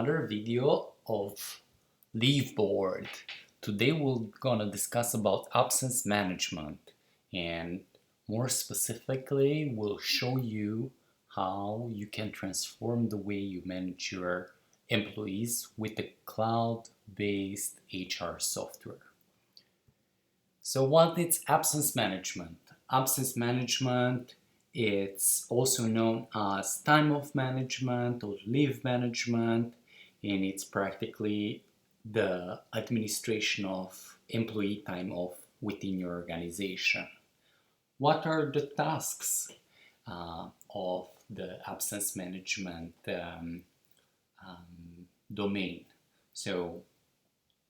Another video of LeaveBoard. Today we're gonna discuss about absence management, and more specifically we'll show you how you can transform the way you manage your employees with a cloud-based HR software. So what is absence management? Absence management, it's also known as time off management or leave management, and it's practically the administration of employee time off within your organization. What are the tasks of the absence management domain? So,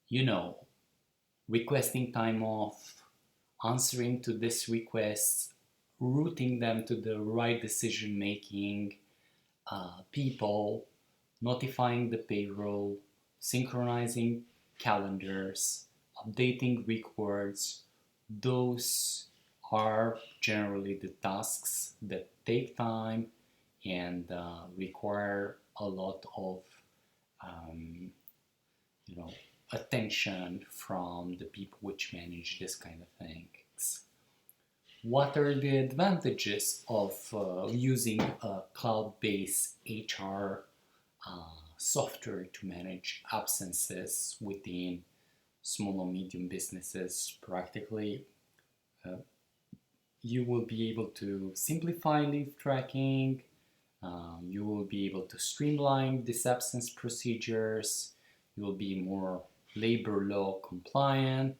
you know, requesting time off, answering to these requests, routing them to the right decision making people, notifying the payroll, synchronizing calendars, updating records. Those are generally the tasks that take time and require a lot of um, you know attention from the people which manage this kind of things. What are the advantages of using a cloud-based HR software to manage absences within small or medium businesses? Practically, uh, you will be able to simplify leave tracking. You will be able to streamline these absence procedures. You will be more labor law compliant.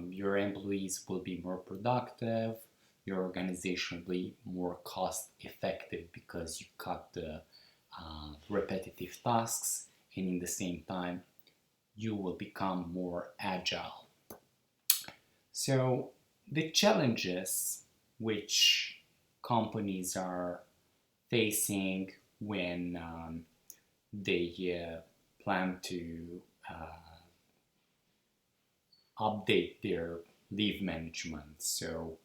Your employees will be more productive. Your organization will be more cost effective because you cut the repetitive tasks, and in the same time you will become more agile. So the challenges which companies are facing when they plan to update their leave management. So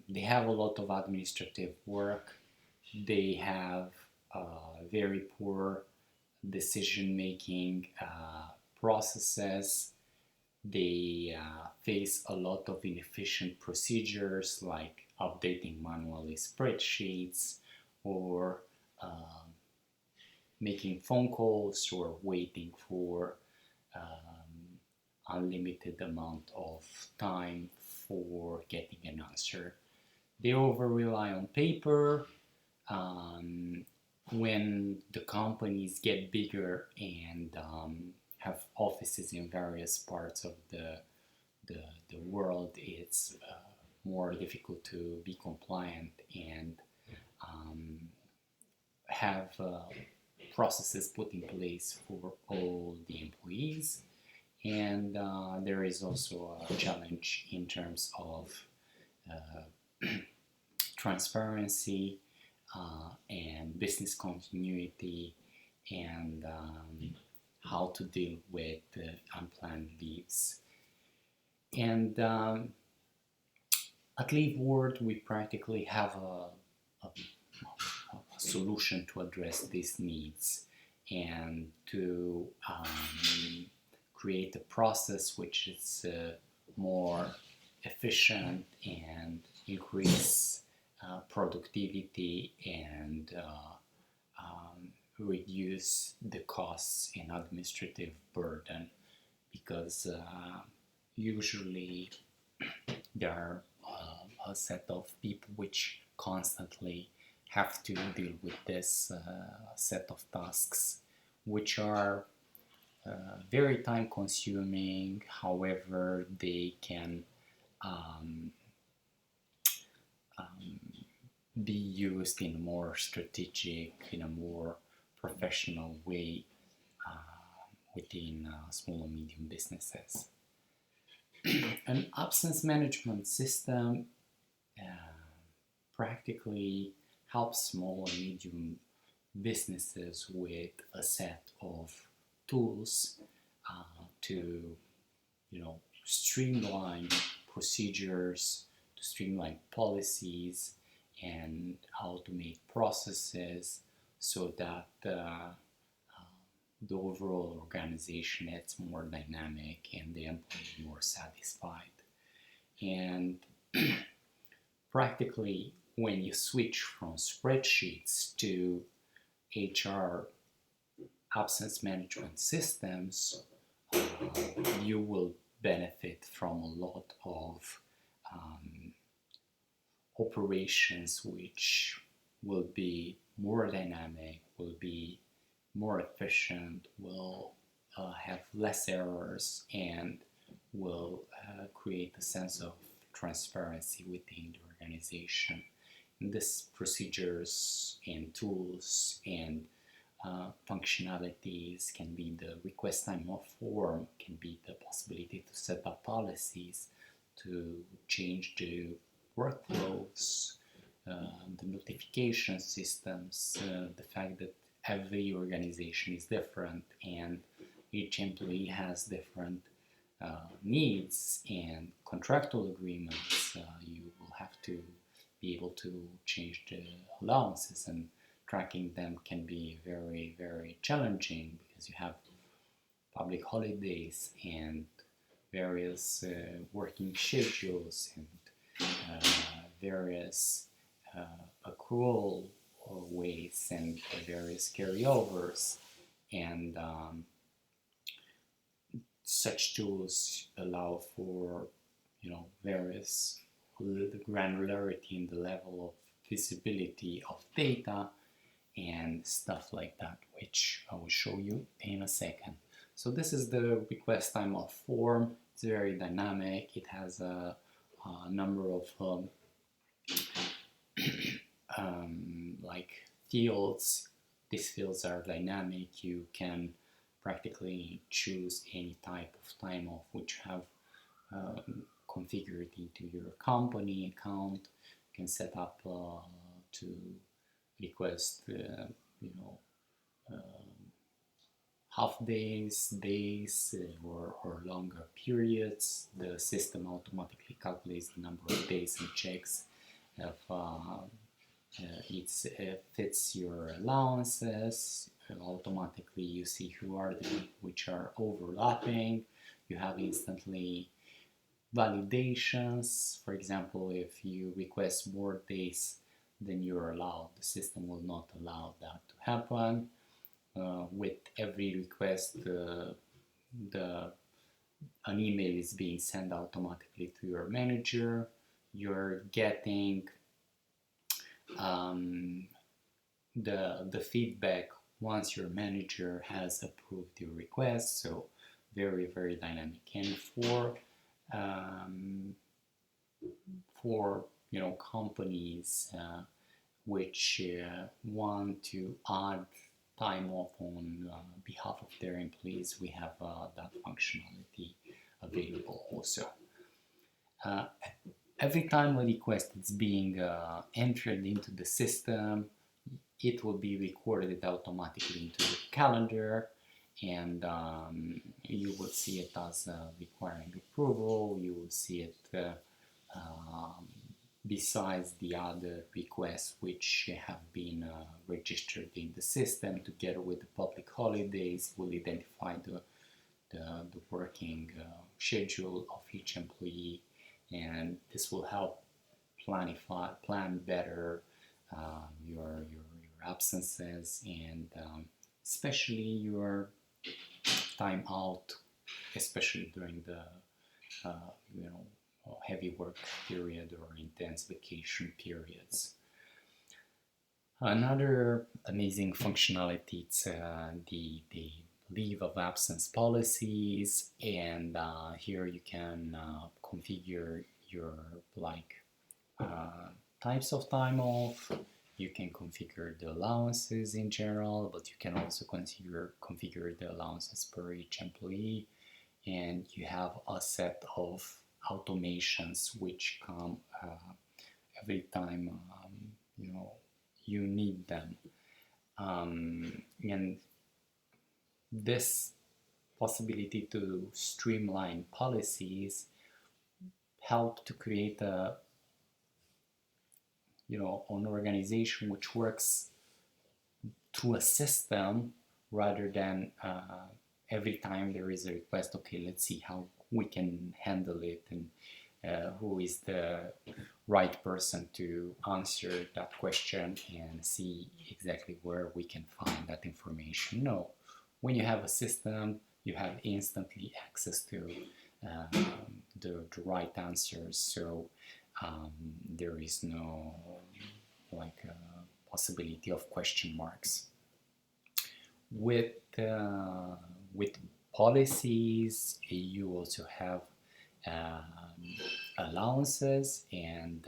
they have a lot of administrative work. They have very poor decision making processes. They face a lot of inefficient procedures like updating manually spreadsheets or making phone calls or waiting for unlimited amount of time for getting an answer. They over rely on paper. When the companies get bigger and have offices in various parts of the world, it's more difficult to be compliant and have processes put in place for all the employees. And there is also a challenge in terms of transparency and business continuity and how to deal with unplanned leaves. And at LeaveBoard, we practically have a solution to address these needs and to create a process which is more efficient and increase productivity and reduce the costs and administrative burden, because usually there are a set of people which constantly have to deal with this set of tasks, which are very time consuming. However, they can be used in a more strategic, in a more professional way within small and medium businesses. An absence management system practically helps small and medium businesses with a set of tools to streamline procedures, to streamline policies, and automate processes so that the overall organization, it's more dynamic and the employee more satisfied. And practically, when you switch from spreadsheets to HR absence management systems, you will benefit from a lot of um, operations which will be more dynamic, will be more efficient, will have less errors, and will create a sense of transparency within the organization. And these procedures and tools and functionalities can be the request time off form, can be the possibility to set up policies, to change the workflows, the notification systems, the fact that every organization is different and each employee has different needs and contractual agreements. You will have to be able to change the allowances, and tracking them can be very, very challenging because you have public holidays and various working schedules and various accrual ways and various carryovers, and such tools allow for various granularity in the level of visibility of data and stuff like that, which I will show you in a second. So this is the request time off form. It's very dynamic. It has a number of like fields. These fields are dynamic. You can practically choose any type of time off which you have configured into your company account. You can set up to request half days, or longer periods. The system automatically calculates the number of days and checks if it fits your allowances. Automatically you see who are the which are overlapping. You have instantly validations. For example, if you request more days than you're allowed, the system will not allow that to happen. With every request, an email is being sent automatically to your manager. You're getting the feedback once your manager has approved your request. So very, very dynamic. And for companies which want to add time off on behalf of their employees, we have that functionality available also. Every time a request is being entered into the system, it will be recorded automatically into the calendar, and you will see it as requiring approval. You will see it besides the other requests which have been registered in the system. Together with the public holidays, will identify the working schedule of each employee, and this will help plan better your absences, and especially your time out, especially during the heavy work period or intense vacation periods. Another amazing functionality is the leave of absence policies, and here you can configure your types of time off. You can configure the allowances in general, but you can also configure the allowances per each employee, and you have a set of automations which come every time you need them, and this possibility to streamline policies help to create an organization which works through a system rather than every time there is a request, okay, let's see how we can handle it, and who is the right person to answer that question, and see exactly where we can find that information. No, when you have a system, you have instantly access to the right answers, so there is no like possibility of question marks. With with policies, you also have allowances, and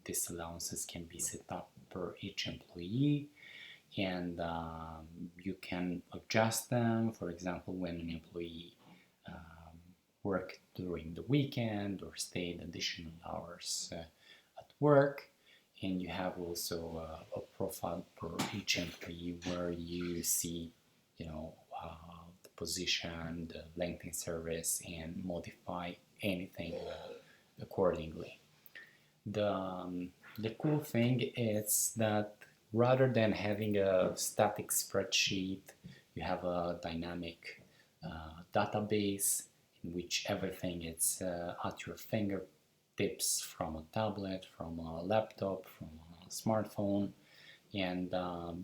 these allowances can be set up per each employee, and you can adjust them. For example, when an employee worked during the weekend or stayed additional hours at work, and you have also a profile per each employee where you see, you know, the position, the length in service, and modify anything accordingly. The cool thing is that rather than having a static spreadsheet, you have a dynamic database in which everything is at your fingertips, from a tablet, from a laptop, from a smartphone, and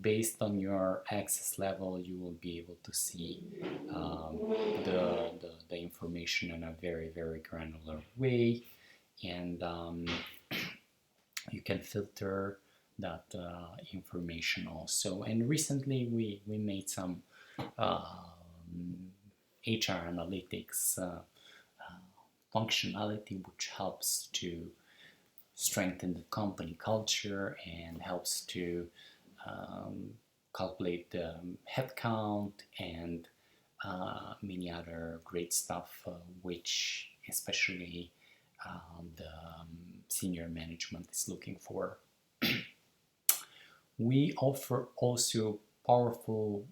based on your access level, you will be able to see the information in a very, very granular way, and you can filter that information also. And recently we made some HR analytics functionality, which helps to strengthen the company culture and helps to calculate the headcount and many other great stuff, which especially the senior management is looking for. We offer also powerful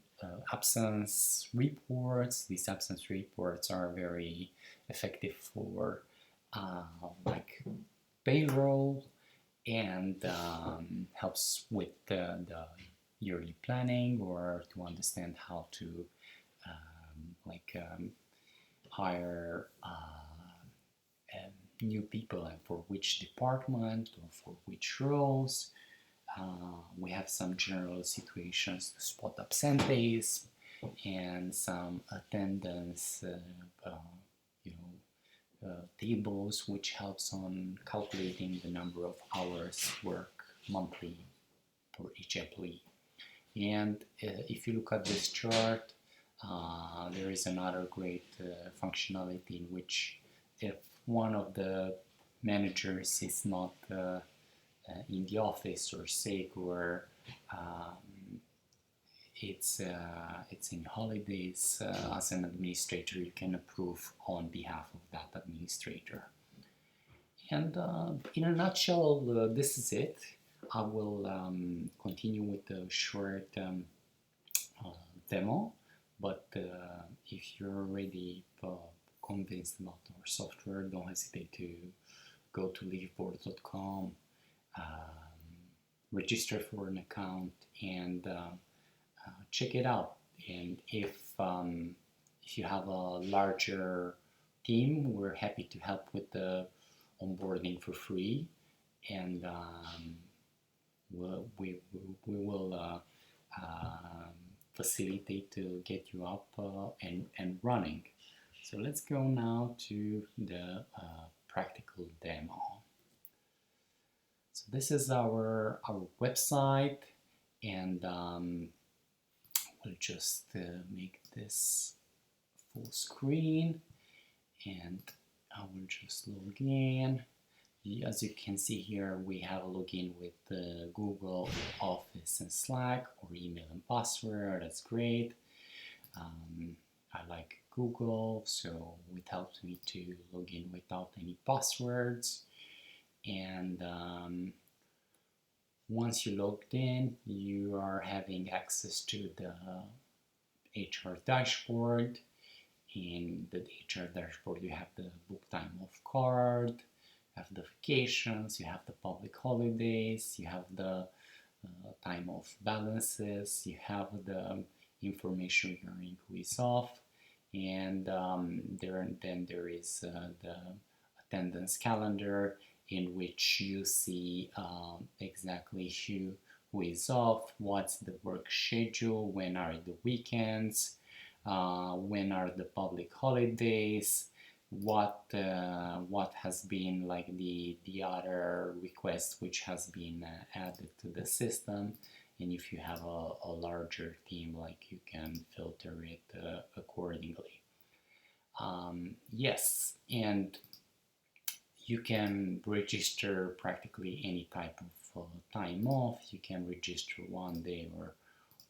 absence reports. These absence reports are very effective for like payroll, and helps with the yearly planning, or to understand how to hire new people, and for which department or for which roles. We have some general situations to spot absentees, and some attendance tables, which helps on calculating the number of hours work monthly for each employee. And if you look at this chart, there is another great functionality in which, if one of the managers is not in the office, or sick, or it's in holidays, as an administrator you can approve on behalf of that administrator. And in a nutshell, this is it. I will continue with the short demo, but if you're already convinced about our software, don't hesitate to go to LeaveBoard.com, register for an account, and check it out. And if you have a larger team, we're happy to help with the onboarding for free, and we will facilitate to get you up and running. So let's go now to the practical demo. So this is our website, and we'll just make this full screen, and I will just log in. As you can see here, we have a login with Google, Office, and Slack, or email and password. That's great. I like Google, so it helps me to log in without any passwords. And once you logged in, you are having access to the HR dashboard. In the HR dashboard, you have the book time off card, you have the vacations, you have the public holidays, you have the time off balances, you have the information regarding who is off, and then there is the attendance calendar, in which you see exactly who is off, what's the work schedule, when are the weekends, when are the public holidays, what has been like the other request which has been added to the system, and if you have a larger team, like you can filter it accordingly. Yes, and you can register practically any type of time off. You can register 1 day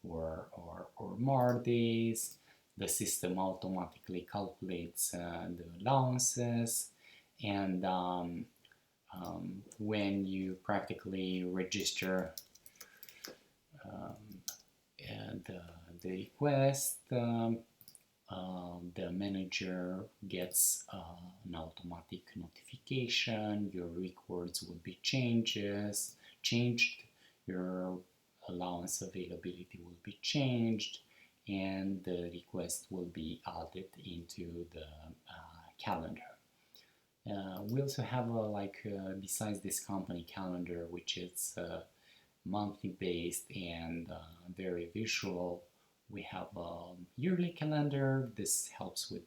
or more days. The system automatically calculates the allowances, and when you practically register the request, the manager gets an automatic notification. Your records will be changed, your allowance availability will be changed, and the request will be added into the calendar. We also have besides this company calendar, which is monthly based and very visual, we have a yearly calendar. This helps with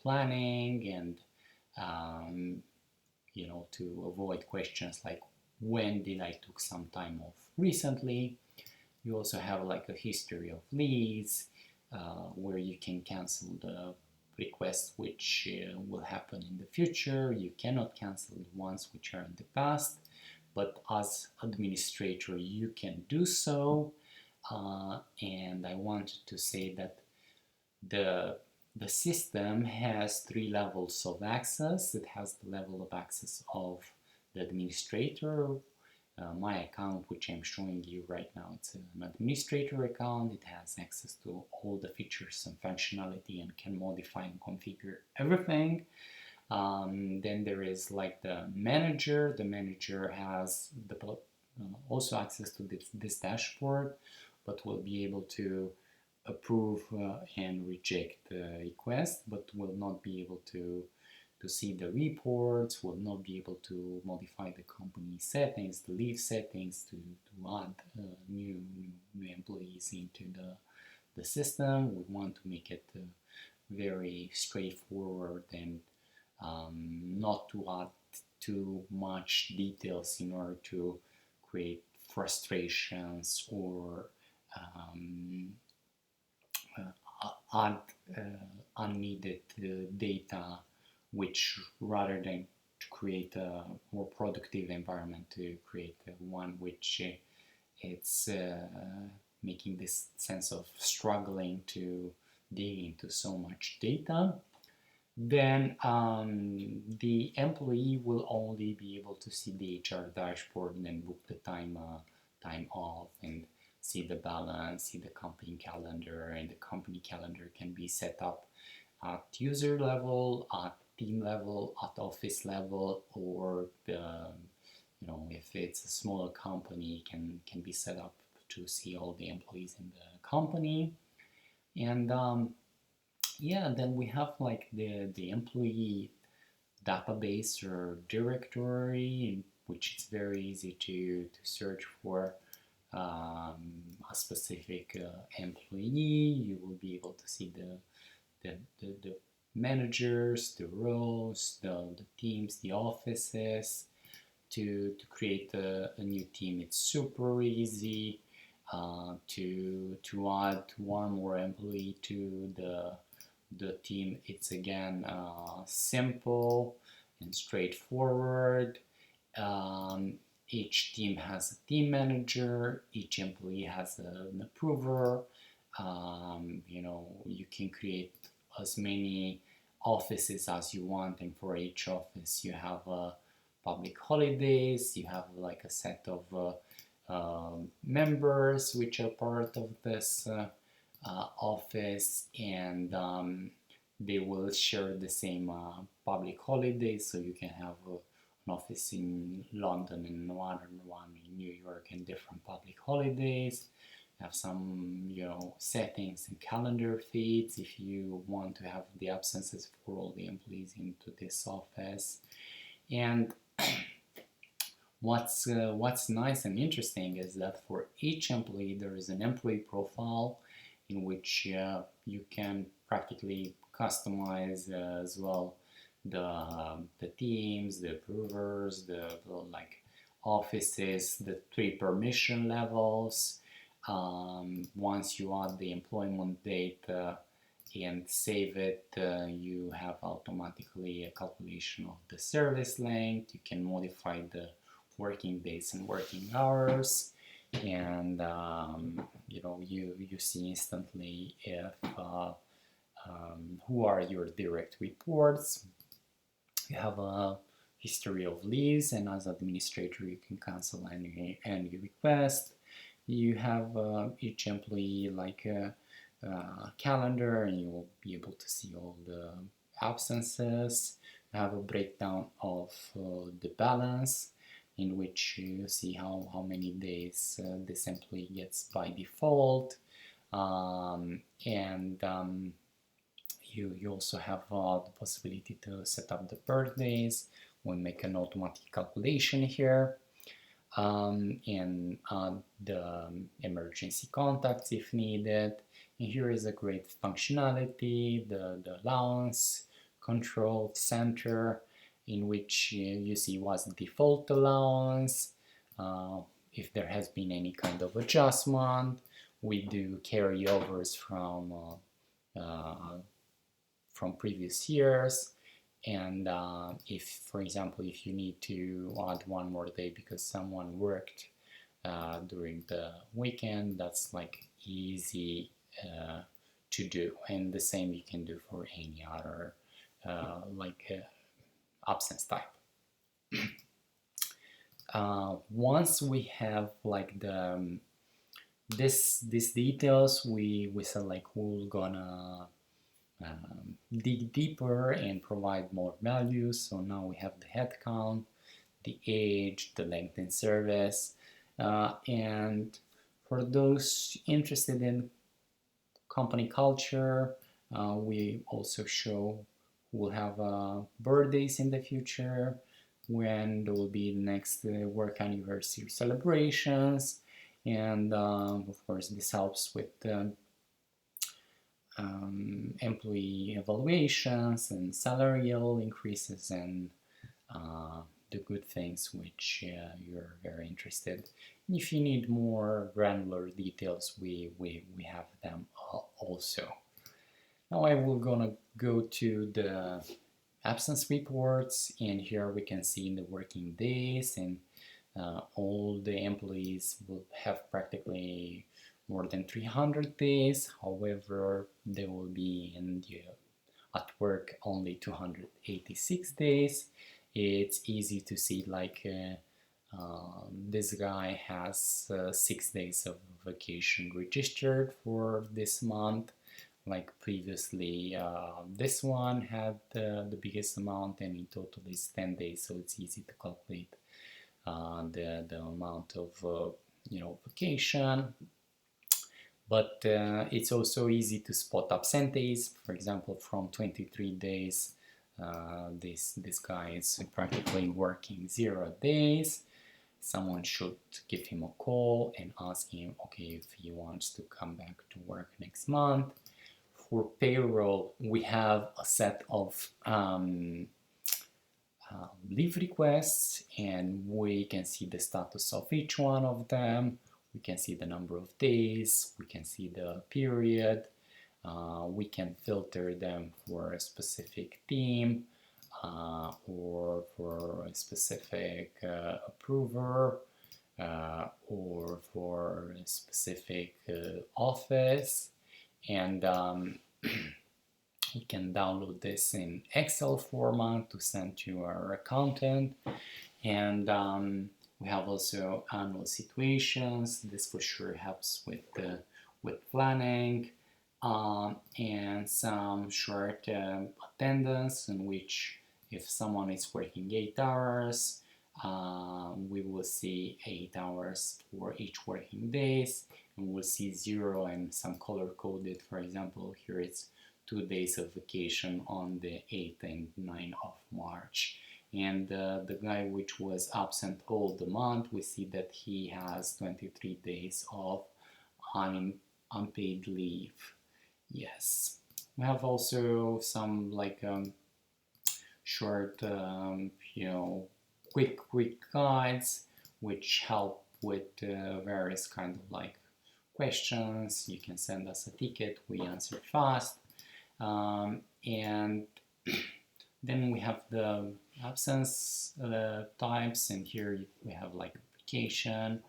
planning and to avoid questions like when did I took some time off recently. You also have like a history of leaves where you can cancel the requests which will happen in the future. You cannot cancel the ones which are in the past, but as administrator you can do so. And I wanted to say that the system has 3 levels of access. It has the level of access of the administrator. My account, which I'm showing you right now, it's an administrator account. It has access to all the features and functionality and can modify and configure everything. Then there is like the manager. The manager has also access to this dashboard, but will be able to approve and reject the request, but will not be able to see the reports, will not be able to modify the company settings, the leave settings, to add new employees into the system. We want to make it very straightforward and not to add too much details in order to create frustrations or add unneeded data, which rather than to create a more productive environment, to create one which it's making this sense of struggling to dig into so much data. Then the employee will only be able to see the HR dashboard and then book the time off and see the balance, see the company calendar, and the company calendar can be set up at user level, at team level, at office level, or if it's a smaller company, can be set up to see all the employees in the company. And then we have like the employee database or directory, which is very easy to search for a specific employee. You will be able to see the managers, the roles, the teams, the offices. To create a new team, it's super easy. To add one more employee to the team, it's again simple and straightforward. Each team has a team manager, each employee has an approver. You can create as many offices as you want, and for each office you have public holidays, you have like a set of members which are part of this office, and they will share the same public holidays, so you can have an office in London and another one in New York, and different public holidays. You have some, settings and calendar feeds if you want to have the absences for all the employees into this office. And what's nice and interesting is that for each employee there is an employee profile in which you can practically customize as well the teams, the approvers, the like offices, the 3 permission levels. Once you add the employment date and save it, you have automatically a calculation of the service length. You can modify the working days and working hours, and you see instantly if who are your direct reports. You have a history of leaves, and as administrator you can cancel any request. You have each employee like a calendar, and you will be able to see all the absences. You have a breakdown of the balance, in which you see how many days this employee gets by default, you also have the possibility to set up the birthdays. We'll make an automatic calculation here, and the emergency contacts if needed. And here is a great functionality, the allowance control center, in which you see what's the default allowance, if there has been any kind of adjustment. We do carryovers from previous years, and if, for example, if you need to add one more day because someone worked during the weekend, that's like easy to do, and the same you can do for any other absence type. Once we have like these details, we said like we're gonna dig deeper and provide more values. So now we have the headcount, the age, the length in service, and for those interested in company culture, we also show we'll have birthdays in the future, when there will be the next work anniversary celebrations, and of course this helps with employee evaluations and salarial increases and the good things which you're very interested. If you need more granular details, we have them also. Now I will gonna go to the absence reports, and here we can see in the working days, and all the employees will have practically more than 300 days. However, they will be at work only 286 days. It's easy to see like this guy has 6 days of vacation registered for this month. Like previously, this one had the biggest amount, and in total is 10 days, so it's easy to calculate the amount of vacation. But it's also easy to spot absentees. For example, from 23 days, this guy is practically working 0 days. Someone should give him a call and ask him, okay, if he wants to come back to work next month. For payroll, we have a set of leave requests, and we can see the status of each one of them. We can see the number of days, we can see the period, we can filter them for a specific team or for a specific approver or for a specific office, and you can download this in Excel format to send to our accountant. And we have also annual situations. This for sure helps with planning, and some short attendance, in which if someone is working 8 hours, we will see 8 hours for each working days, and we'll see 0 and some color coded. For example, here it's 2 days of vacation on the 8th and 9th of March. And the guy which was absent all the month, we see that he has 23 days of unpaid leave. Yes. We have also some like short, quick guides which help with various kind of like questions. You can send us a ticket, we answer fast. And then we have the absence types, and here we have like vacation.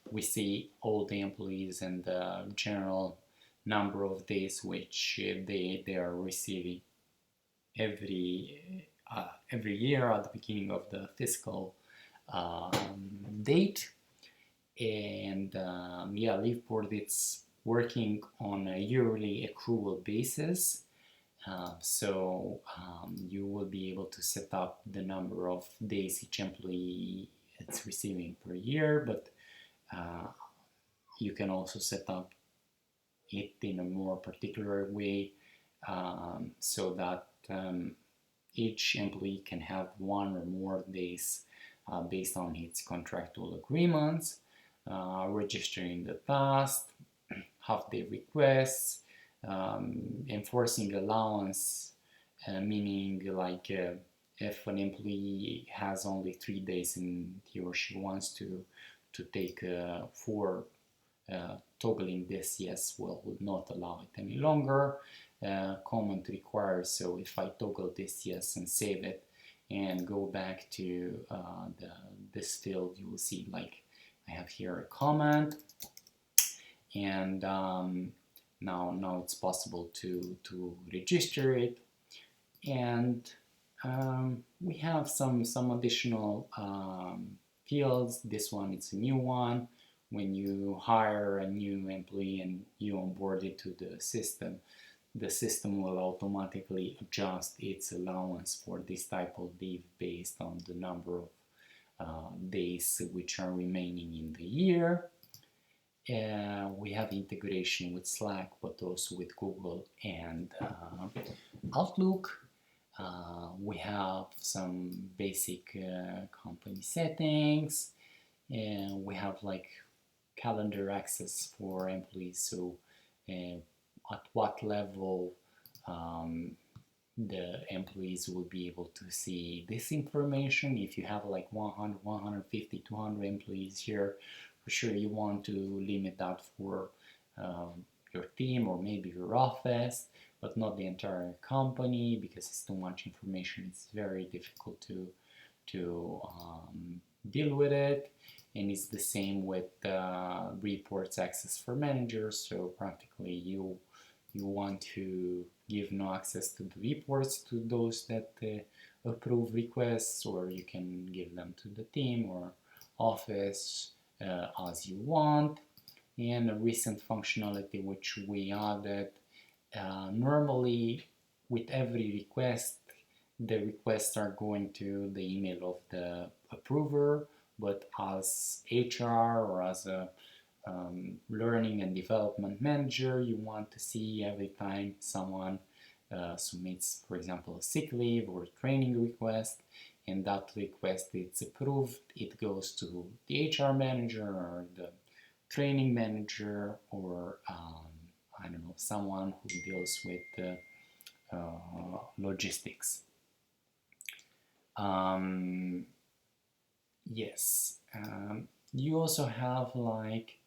We see all the employees and the general number of days which they are receiving every year at the beginning of the fiscal date. And LeaveBoard, it's working on a yearly accrual basis. So you will be able to set up the number of days each employee is receiving per year, but you can also set up it in a more particular way, so that each employee can have 1 or more days based on its contractual agreements, registering the task, half-day requests, enforcing allowance, meaning like if an employee has only 3 days and he or she wants to take 4, toggling this yes will not allow it any longer. Comment requires, so if I toggle this yes and save it and go back to this field, you will see like I have here a comment, and now it's possible to register it. And we have some additional fields. This one is a new one. When you hire a new employee and you onboard it to the system will automatically adjust its allowance for this type of leave based on the number of days which are remaining in the year. We have integration with Slack, but also with Google and Outlook. We have some basic company settings, and we have like calendar access for employees, so at what level the employees will be able to see this information. If you have like 100, 150, 200 employees here, for sure you want to limit that for your team or maybe your office, but not the entire company, because it's too much information. It's very difficult to deal with it. And it's the same with reports access for managers. So practically you want to give no access to the reports to those that approve requests, or you can give them to the team or office as you want. And a recent functionality which we added, normally with every request, the requests are going to the email of the approver, but as HR or as a learning and development manager, you want to see every time someone submits, for example, a sick leave or a training request, and that request is approved, it goes to the HR manager or the training manager, or I don't know, someone who deals with logistics. Yes, you also have like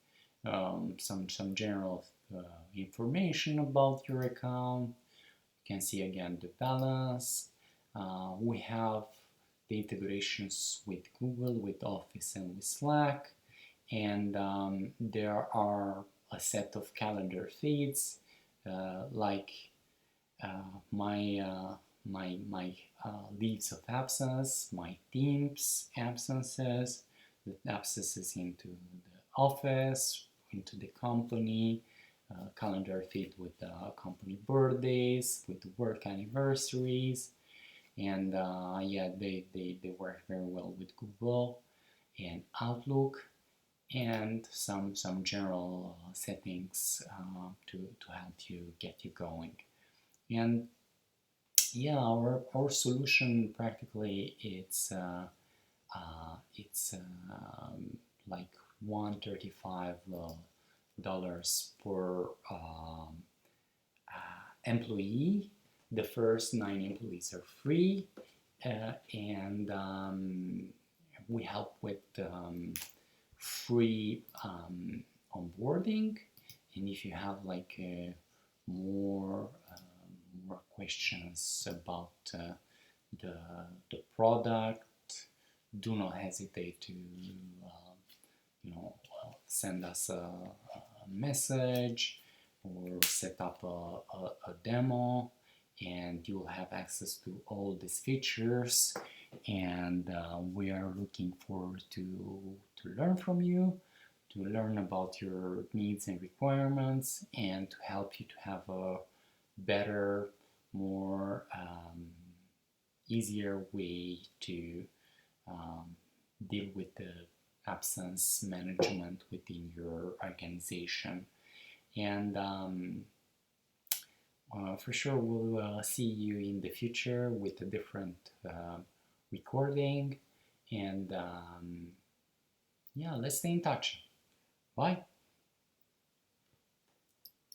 some general information about your account. You can see again the balance. We have the integrations with Google, with Office, and with Slack, and there are a set of calendar feeds like my leaves of absence, my team's absences, the absences into the office, into the company, calendar feed with the company birthdays, with the work anniversaries, and yeah, they work very well with Google and Outlook, and some general settings to help you get you going. And yeah, our solution practically it's like $135 per employee. The first 9 employees are free, and we help with free onboarding. And if you have like more more questions about the product, do not hesitate to send us a message or set up a demo, and you will have access to all these features. And we are looking forward to learn from you, to learn about your needs and requirements, and to help you to have a better, more easier way to deal with the absence management within your organization. And for sure we'll see you in the future with a different recording. And yeah, let's stay in touch. Bye.